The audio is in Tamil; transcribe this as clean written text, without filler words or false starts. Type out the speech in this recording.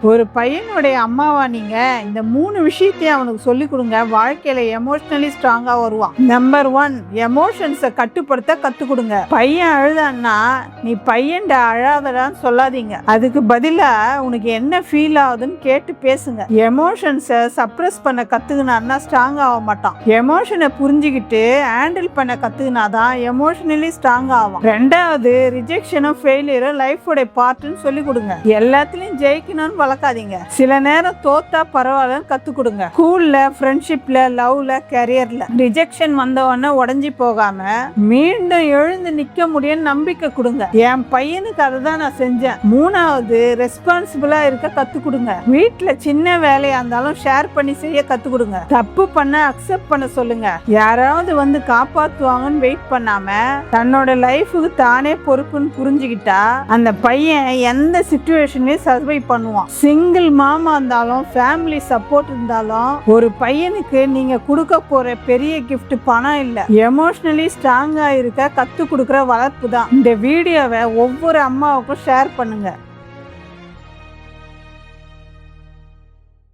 ஒரு பையனுடைய அம்மாவா நீங்க இந்த 3 விஷயத்தையும் அவனுக்கு சொல்லி கொடுங்க. வாழ்க்கையில எமோஷனலி ஸ்ட்ராங்கா வருவான். நம்பர் 1, எமோஷன்ஸை கட்டுப்படுத்த கத்து கொடுங்க. பையன் அழுதான்னா நீ பையன்டா அழாதடான்னு சொல்லாதீங்க. அதுக்கு பதிலா உனக்கு என்ன ஃபீல் ஆகுதுன்னு கேட்டு பேசுங்க. எமோஷன்ஸை சப்ரஸ் பண்ண கத்துக்கினான்னா ஸ்ட்ராங் ஆக மாட்டான். எமோஷனை புரிஞ்சுக்கிட்டு ஹேண்டில் பண்ண கத்துக்கினாதான் எமோஷனலி ஸ்ட்ராங் ஆகும். 2வது, ரிஜெக்ஷனும் ஃபெயிலியரும் லைஃபோட பார்ட்னு சொல்லி கொடுங்க. எல்லாத்துலயும் ஜெயிக்கணும்னு வளர்க்காதீங்க. சில நேரம் தோத்தா பரவாயில்லன்னு கத்து கொடுங்க. ஸ்கூல்ல, ஃப்ரெண்ட்ஷிப்ல, லவ்ல, கரியர்ல ரிஜெக்ஷன் வந்தவொடனே உடஞ்சி போகாம மீண்டும் எழுந்து நிக்க முடியும் நம்பிக்கை கொடுங்க. என் பையனுக்கு அதை தான் நான் செஞ்சேன். 3வது, ரெஸ்பான்சிபிளா இருக்க கத்து கொடுங்க. வீட்டுல சின்ன வேலையா இருந்தாலும் ஷேர் பண்ணி செய்ய கத்து கொடுங்க. தப்பு பண்ண அக்செப்ட் பண்ண சொல்லுங்க. யாராவது வந்து காப்பாத்துவாங்கன்னு வெயிட் பண்ணாம தன்னோட லைஃபுக்கு தானே பொறுப்புன்னு புரிஞ்சுக்கிட்டா அந்த பையன் எந்த சிச்சுவேஷன்லயும் சர்வை பண்ணுவான். சிங்கிள் மாமா இருந்தாலும் ஃபேமிலி சப்போர்ட் இருந்தாலும் ஒரு பையனுக்கு நீங்க கொடுக்க போற பெரிய கிஃப்ட் பணம் இல்ல, எமோஷனலி ஸ்ட்ராங்கா இருக்க கத்து கொடுக்கிற வளர்ப்பு தான். இந்த வீடியோவை ஒவ்வொரு அம்மாவுக்கும் ஷேர் பண்ணுங்க.